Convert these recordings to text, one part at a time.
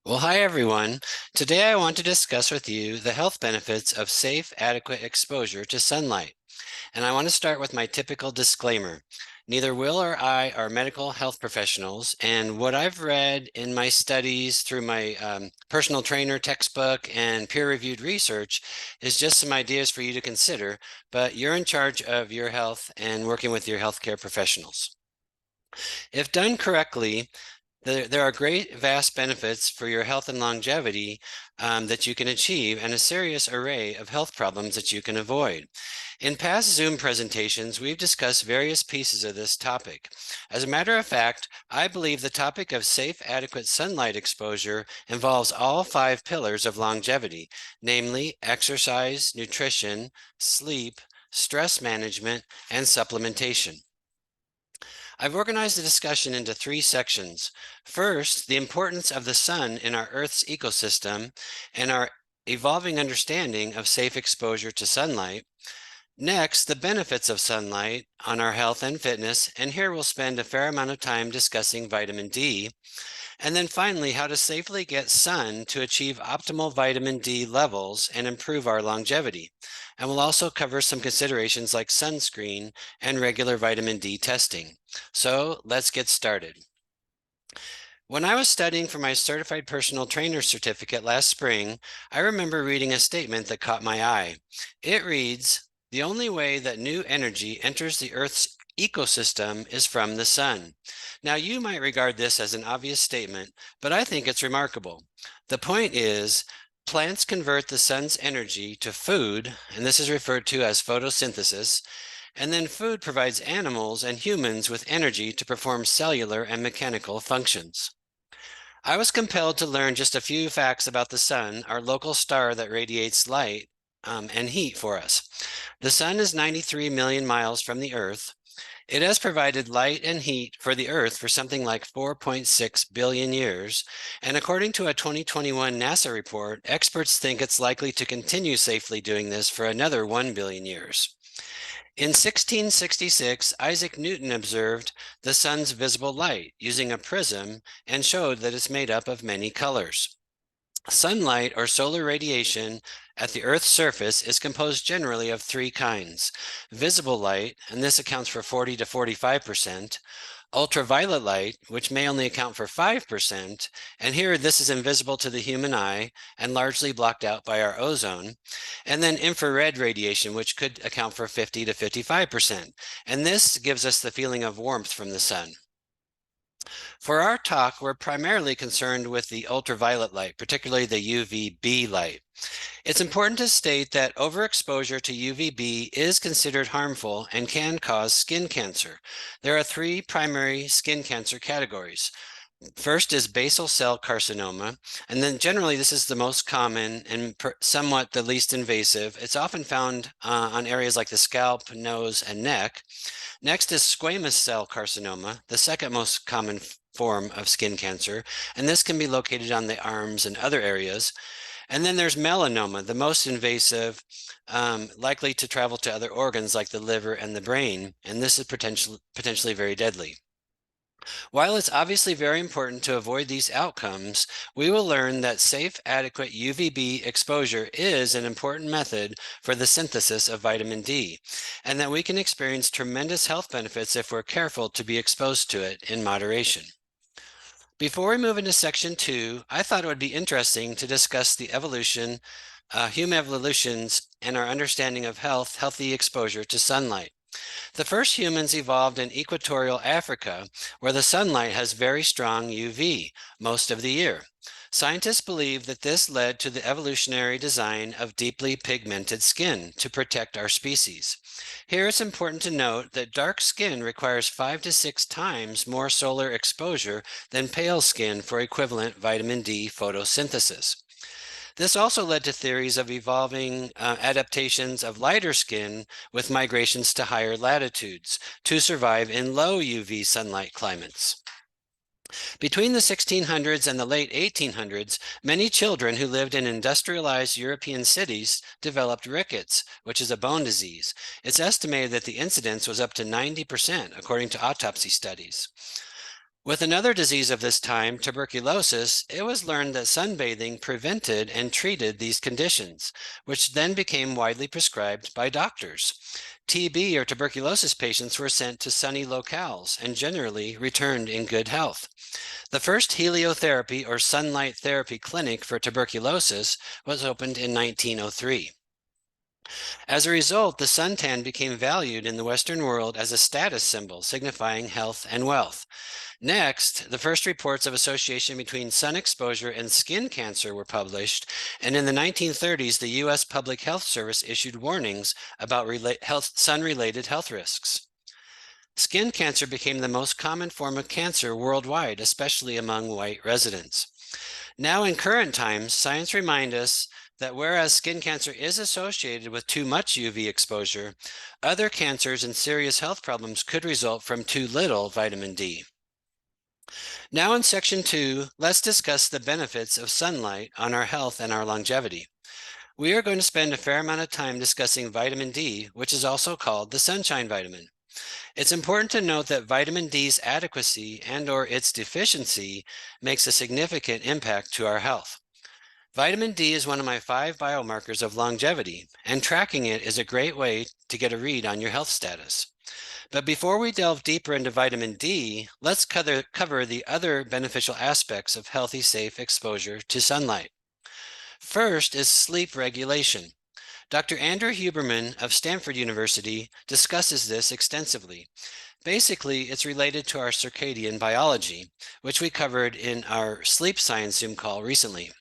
Well, hi everyone. Today I want to discuss with you the health benefits of safe, adequate exposure to sunlight. And I want to start with my typical disclaimer. Neither Will or I are medical health professionals, and what I've read in my studies through my personal trainer textbook and peer-reviewed research is just some ideas for you to consider, but you're in charge of your health and working with your healthcare professionals. If done correctly, there are great vast benefits for your health and longevity that you can achieve and a serious array of health problems that you can avoid. In past Zoom presentations, we've discussed various pieces of this topic. As a matter of fact, I believe the topic of safe, adequate sunlight exposure involves all 5 pillars of longevity, namely exercise, nutrition, sleep, stress management, and supplementation. I've organized the discussion into 3 sections. First, the importance of the sun in our Earth's ecosystem and our evolving understanding of safe exposure to sunlight. Next, the benefits of sunlight on our health and fitness, and here we'll spend a fair amount of time discussing vitamin D. And then finally, how to safely get sun to achieve optimal vitamin D levels and improve our longevity. And we'll also cover some considerations like sunscreen and regular vitamin D testing. So let's get started. When I was studying for my Certified Personal Trainer certificate last spring, I remember reading a statement that caught my eye. It reads, "The only way that new energy enters the Earth's ecosystem is from the sun." Now, you might regard this as an obvious statement, but I think it's remarkable. The point is, plants convert the sun's energy to food, and this is referred to as photosynthesis, and then food provides animals and humans with energy to perform cellular and mechanical functions. I was compelled to learn just a few facts about the sun, our local star that radiates light and heat for us. The sun is 93 million miles from the Earth. It has provided light and heat for the Earth for something like 4.6 billion years, and according to a 2021 NASA report, experts think it's likely to continue safely doing this for another 1 billion years. In 1666, Isaac Newton observed the sun's visible light using a prism and showed that it's made up of many colors. Sunlight or solar radiation at the Earth's surface is composed generally of 3 kinds. Visible light, and this accounts for 40 to 45%. Ultraviolet light, which may only account for 5%, and here this is invisible to the human eye and largely blocked out by our ozone. And then infrared radiation, which could account for 50 to 55%. And this gives us the feeling of warmth from the sun. For our talk, we're primarily concerned with the ultraviolet light, particularly the UVB light. It's important to state that overexposure to UVB is considered harmful and can cause skin cancer. There are 3 primary skin cancer categories. First is basal cell carcinoma, and then generally this is the most common and somewhat the least invasive. It's often found on areas like the scalp, nose, and neck. Next is squamous cell carcinoma, the second most common form of skin cancer, and this can be located on the arms and other areas. And then there's melanoma, the most invasive, likely to travel to other organs like the liver and the brain, and this is potentially very deadly. While it's obviously very important to avoid these outcomes, we will learn that safe, adequate UVB exposure is an important method for the synthesis of vitamin D, and that we can experience tremendous health benefits if we're careful to be exposed to it in moderation. Before we move into section 2, I thought it would be interesting to discuss the evolution, human evolutions, and our understanding of healthy exposure to sunlight. The first humans evolved in equatorial Africa, where the sunlight has very strong UV most of the year. Scientists believe that this led to the evolutionary design of deeply pigmented skin to protect our species. Here it's important to note that dark skin requires 5 to 6 times more solar exposure than pale skin for equivalent vitamin D photosynthesis. This also led to theories of evolving adaptations of lighter skin with migrations to higher latitudes to survive in low UV sunlight climates. Between the 1600s and the late 1800s, many children who lived in industrialized European cities developed rickets, which is a bone disease. It's estimated that the incidence was up to 90%, according to autopsy studies. With another disease of this time, tuberculosis, it was learned that sunbathing prevented and treated these conditions, which then became widely prescribed by doctors. TB or tuberculosis patients were sent to sunny locales and generally returned in good health. The first heliotherapy or sunlight therapy clinic for tuberculosis was opened in 1903. As a result, the suntan became valued in the Western world as a status symbol signifying health and wealth. Next, the first reports of association between sun exposure and skin cancer were published, and in the 1930s, the U.S. Public Health Service issued warnings about sun-related health risks. Skin cancer became the most common form of cancer worldwide, especially among white residents. Now, in current times, science reminds us that whereas skin cancer is associated with too much UV exposure, other cancers and serious health problems could result from too little vitamin D. Now in section 2, let's discuss the benefits of sunlight on our health and our longevity. We are going to spend a fair amount of time discussing vitamin D, which is also called the sunshine vitamin. It's important to note that vitamin D's adequacy and/or its deficiency makes a significant impact to our health. Vitamin D is one of my 5 biomarkers of longevity, and tracking it is a great way to get a read on your health status. But before we delve deeper into vitamin D, let's cover the other beneficial aspects of healthy, safe exposure to sunlight. First is sleep regulation. Dr. Andrew Huberman of Stanford University discusses this extensively. Basically, it's related to our circadian biology, which we covered in our sleep science Zoom call recently.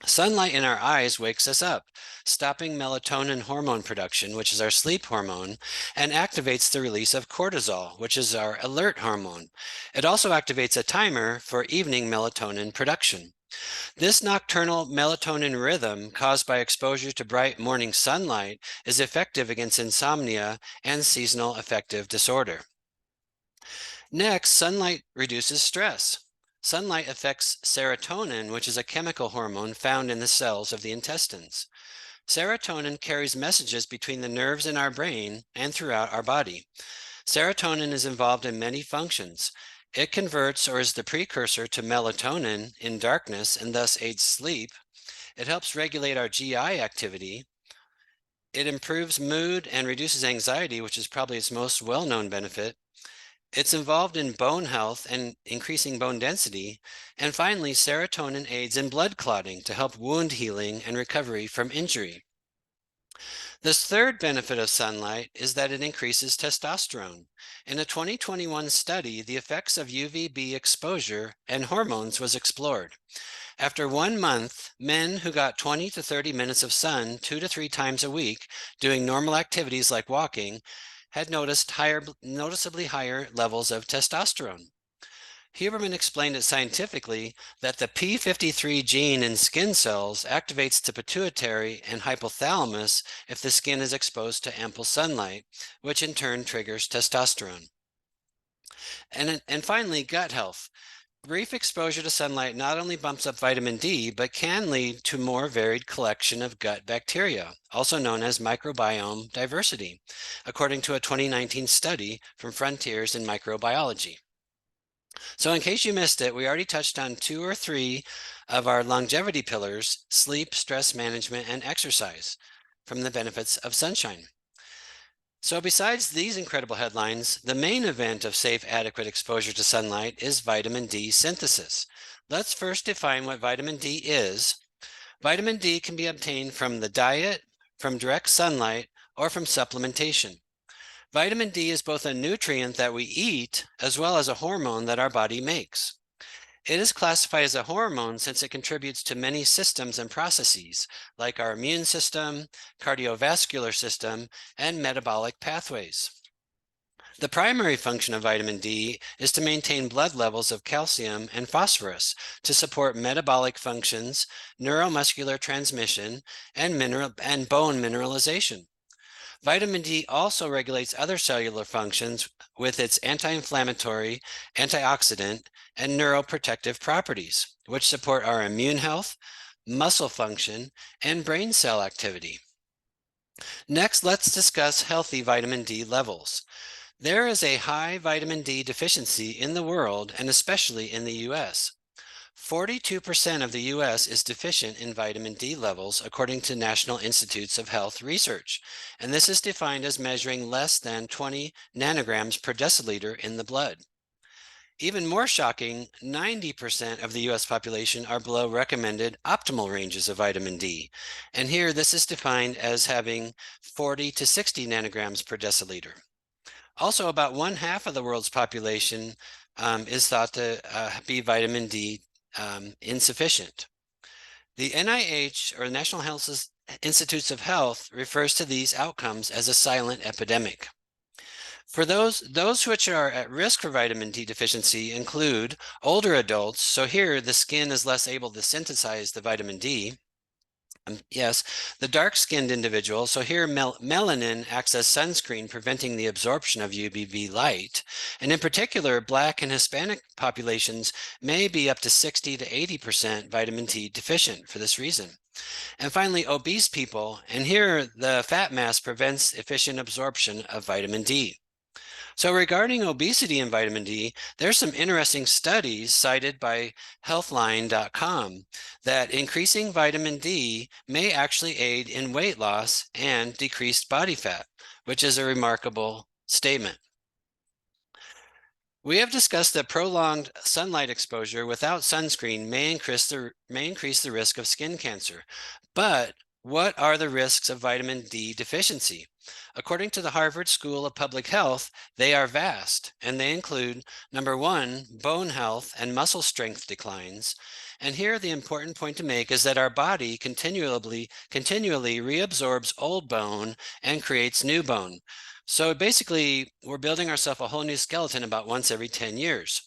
Sunlight in our eyes wakes us up, stopping melatonin hormone production, which is our sleep hormone, and activates the release of cortisol, which is our alert hormone. It also activates a timer for evening melatonin production. This nocturnal melatonin rhythm caused by exposure to bright morning sunlight is effective against insomnia and seasonal affective disorder. Next, sunlight reduces stress. Sunlight affects serotonin, which is a chemical hormone found in the cells of the intestines. Serotonin carries messages between the nerves in our brain and throughout our body. Serotonin is involved in many functions. It converts or is the precursor to melatonin in darkness and thus aids sleep. It helps regulate our GI activity. It improves mood and reduces anxiety, which is probably its most well-known benefit. It's involved in bone health and increasing bone density. And finally, serotonin aids in blood clotting to help wound healing and recovery from injury. This third benefit of sunlight is that it increases testosterone. In a 2021 study, the effects of UVB exposure and hormones was explored. After 1 month, men who got 20 to 30 minutes of sun 2 to 3 times a week doing normal activities like walking had noticeably higher levels of testosterone. Huberman explained it scientifically that the p53 gene in skin cells activates the pituitary and hypothalamus if the skin is exposed to ample sunlight, which in turn triggers testosterone. And finally, gut health. Brief exposure to sunlight not only bumps up vitamin D, but can lead to more varied collection of gut bacteria, also known as microbiome diversity, according to a 2019 study from Frontiers in Microbiology. So in case you missed it, we already touched on 2 or 3 of our longevity pillars: sleep, stress management, and exercise from the benefits of sunshine. So besides these incredible headlines, the main event of safe, adequate exposure to sunlight is vitamin D synthesis. Let's first define what vitamin D is. Vitamin D can be obtained from the diet, from direct sunlight, or from supplementation. Vitamin D is both a nutrient that we eat as well as a hormone that our body makes. It is classified as a hormone since it contributes to many systems and processes, like our immune system, cardiovascular system, and metabolic pathways. The primary function of vitamin D is to maintain blood levels of calcium and phosphorus to support metabolic functions, neuromuscular transmission, and bone mineralization. Vitamin D also regulates other cellular functions with its anti-inflammatory, antioxidant, and neuroprotective properties, which support our immune health, muscle function, and brain cell activity. Next, let's discuss healthy vitamin D levels. There is a high vitamin D deficiency in the world and especially in the US. 42% of the US is deficient in vitamin D levels, according to National Institutes of Health research, and this is defined as measuring less than 20 nanograms per deciliter in the blood. Even more shocking, 90% of the US population are below recommended optimal ranges of vitamin D, and here this is defined as having 40 to 60 nanograms per deciliter. Also, about one half of the world's population is thought to be vitamin D insufficient. The NIH, or National Health Institutes of Health, refers to these outcomes as a silent epidemic. For those which are at risk for vitamin D deficiency include older adults, so here the skin is less able to synthesize the vitamin D. Yes, the dark-skinned individual, so here melanin acts as sunscreen, preventing the absorption of UVB light. And in particular, Black and Hispanic populations may be up to 60 to 80% vitamin D deficient for this reason. And finally, obese people, and here the fat mass prevents efficient absorption of vitamin D. So regarding obesity and vitamin D, there's some interesting studies cited by healthline.com that increasing vitamin D may actually aid in weight loss and decreased body fat, which is a remarkable statement. We have discussed that prolonged sunlight exposure without sunscreen may increase the risk of skin cancer. But what are the risks of vitamin D deficiency? According to the Harvard School of Public Health, they are vast, and they include, number one, bone health and muscle strength declines. And here the important point to make is that our body continually reabsorbs old bone and creates new bone. So basically, we're building ourselves a whole new skeleton about once every 10 years.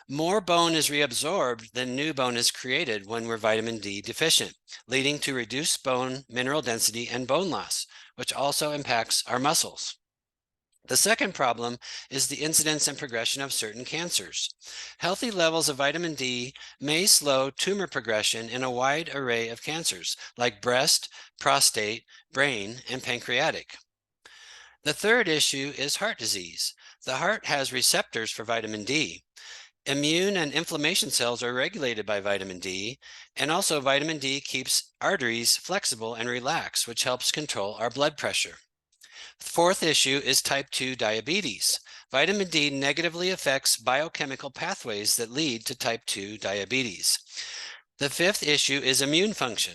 More bone is reabsorbed than new bone is created when we're vitamin D deficient, leading to reduced bone mineral density and bone loss, which also impacts our muscles. The second problem is the incidence and progression of certain cancers. Healthy levels of vitamin D may slow tumor progression in a wide array of cancers, like breast, prostate, brain, and pancreatic. The third issue is heart disease. The heart has receptors for vitamin D. Immune and inflammation cells are regulated by vitamin D, and also vitamin D keeps arteries flexible and relaxed, which helps control our blood pressure. The fourth issue is type 2 diabetes. Vitamin D negatively affects biochemical pathways that lead to type 2 diabetes. The fifth issue is immune function.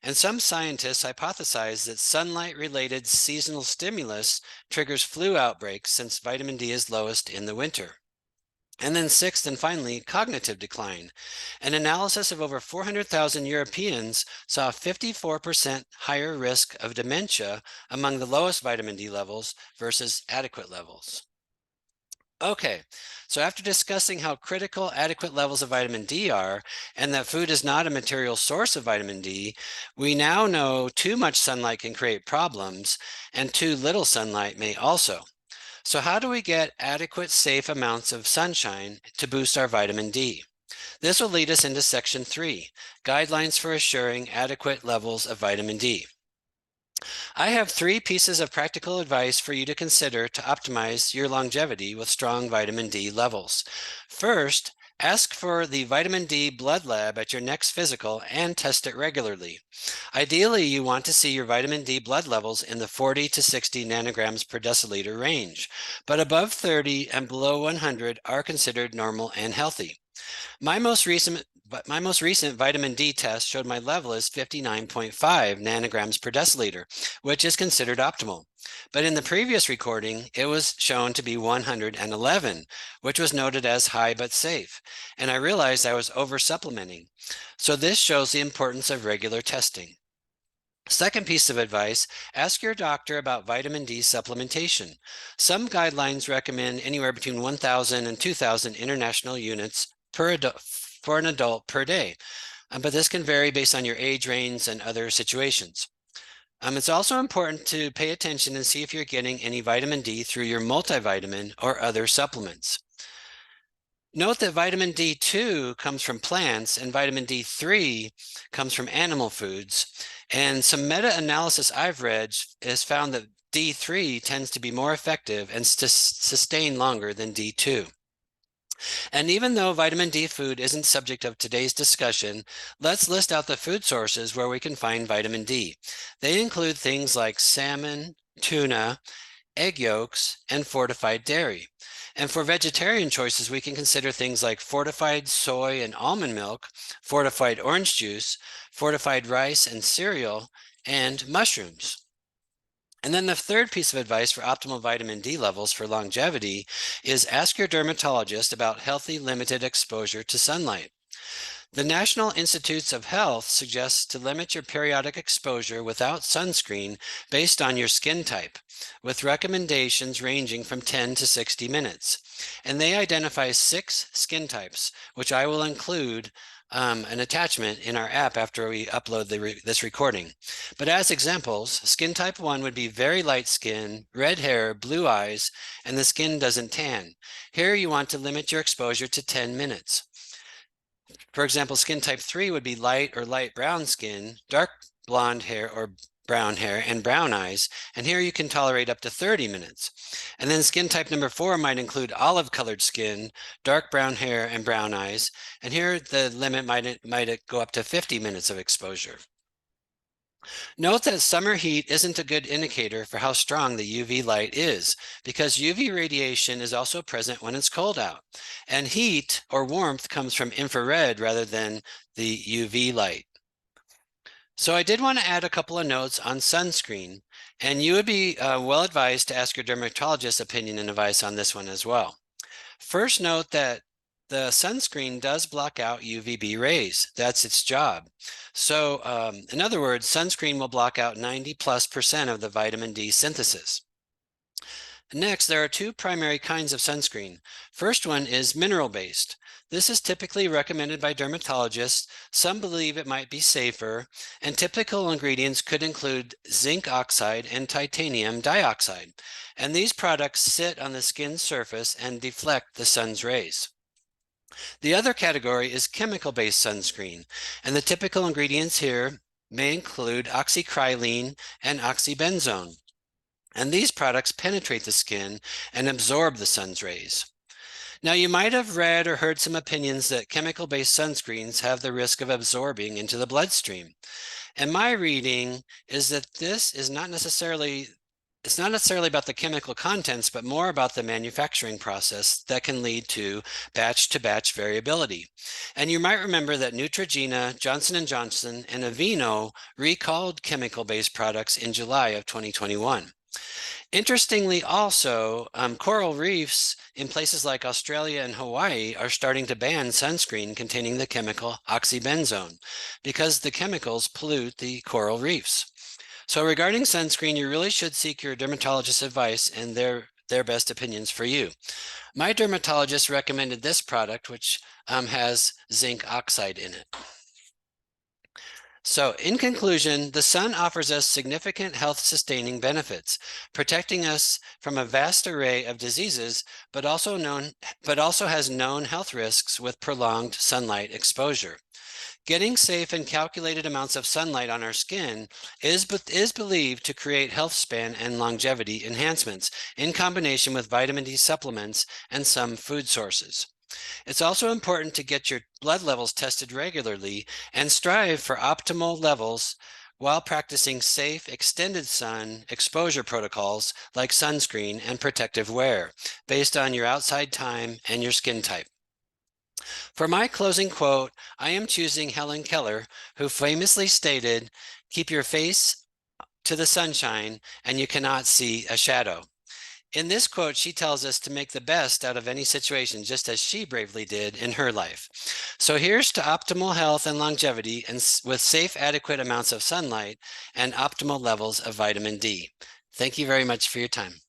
And some scientists hypothesize that sunlight-related seasonal stimulus triggers flu outbreaks since vitamin D is lowest in the winter. And then sixth and finally, cognitive decline. An analysis of over 400,000 Europeans saw a 54% higher risk of dementia among the lowest vitamin D levels versus adequate levels. Okay, so after discussing how critical adequate levels of vitamin D are and that food is not a material source of vitamin D, we now know too much sunlight can create problems and too little sunlight may also. So how do we get adequate, safe amounts of sunshine to boost our vitamin D? This will lead us into section 3, guidelines for assuring adequate levels of vitamin D. I have 3 pieces of practical advice for you to consider to optimize your longevity with strong vitamin D levels. First, ask for the vitamin D blood lab at your next physical and test it regularly. Ideally, you want to see your vitamin D blood levels in the 40 to 60 nanograms per deciliter range, but above 30 and below 100 are considered normal and healthy. My most recent vitamin D test showed my level is 59.5 nanograms per deciliter, which is considered optimal. But in the previous recording, it was shown to be 111, which was noted as high but safe. And I realized I was over-supplementing. So this shows the importance of regular testing. Second piece of advice, ask your doctor about vitamin D supplementation. Some guidelines recommend anywhere between 1,000 and 2,000 international units for an adult per day, but this can vary based on your age range and other situations. It's also important to pay attention and see if you're getting any vitamin D through your multivitamin or other supplements. Note that vitamin D2 comes from plants and vitamin D3 comes from animal foods. And some meta-analysis I've read has found that D3 tends to be more effective and sustain longer than D2. And even though vitamin D food isn't subject of today's discussion, let's list out the food sources where we can find vitamin D. They include things like salmon, tuna, egg yolks, and fortified dairy. And for vegetarian choices, we can consider things like fortified soy and almond milk, fortified orange juice, fortified rice and cereal, and mushrooms. And then the third piece of advice for optimal vitamin D levels for longevity is ask your dermatologist about healthy limited exposure to sunlight. The National Institutes of Health suggests to limit your periodic exposure without sunscreen based on your skin type, with recommendations ranging from 10 to 60 minutes. And they identify 6 skin types, which I will include an attachment in our app after we upload this recording. But as examples, skin type 1 would be very light skin, red hair, blue eyes, and the skin doesn't tan. Here you want to limit your exposure to 10 minutes. For example, skin type 3 would be light or light brown skin, dark blonde hair or brown hair, and brown eyes. And here you can tolerate up to 30 minutes. And then skin type number 4 might include olive colored skin, dark brown hair, and brown eyes. And here the limit might go up to 50 minutes of exposure. Note that summer heat isn't a good indicator for how strong the UV light is, because UV radiation is also present when it's cold out. And heat or warmth comes from infrared rather than the UV light. So I did want to add a couple of notes on sunscreen, and you would be well advised to ask your dermatologist's opinion and advice on this one as well. First, note that the sunscreen does block out UVB rays. That's its job. So in other words, sunscreen will block out 90+% of the vitamin D synthesis. Next, there are 2 primary kinds of sunscreen. First one is mineral-based. This is typically recommended by dermatologists. Some believe it might be safer, and typical ingredients could include zinc oxide and titanium dioxide. And these products sit on the skin's surface and deflect the sun's rays. The other category is chemical-based sunscreen, and the typical ingredients here may include oxycrylene and oxybenzone. And these products penetrate the skin and absorb the sun's rays. Now, you might have read or heard some opinions that chemical-based sunscreens have the risk of absorbing into the bloodstream. And my reading is that this is not necessarily about the chemical contents, but more about the manufacturing process that can lead to batch variability. And you might remember that Neutrogena, Johnson & Johnson, and Aveeno recalled chemical-based products in July of 2021. Interestingly also, coral reefs in places like Australia and Hawaii are starting to ban sunscreen containing the chemical oxybenzone because the chemicals pollute the coral reefs. So regarding sunscreen, you really should seek your dermatologist's advice and their best opinions for you. My dermatologist recommended this product, which has zinc oxide in it. So in conclusion, the sun offers us significant health-sustaining benefits, protecting us from a vast array of diseases, but also has known health risks with prolonged sunlight exposure. Getting safe and calculated amounts of sunlight on our skin is believed to create health span and longevity enhancements in combination with vitamin D supplements and some food sources. It's also important to get your blood levels tested regularly and strive for optimal levels while practicing safe extended sun exposure protocols like sunscreen and protective wear based on your outside time and your skin type. For my closing quote, I am choosing Helen Keller, who famously stated, "Keep your face to the sunshine and you cannot see a shadow." In this quote, she tells us to make the best out of any situation, just as she bravely did in her life. So here's to optimal health and longevity and with safe, adequate amounts of sunlight and optimal levels of vitamin D. Thank you very much for your time.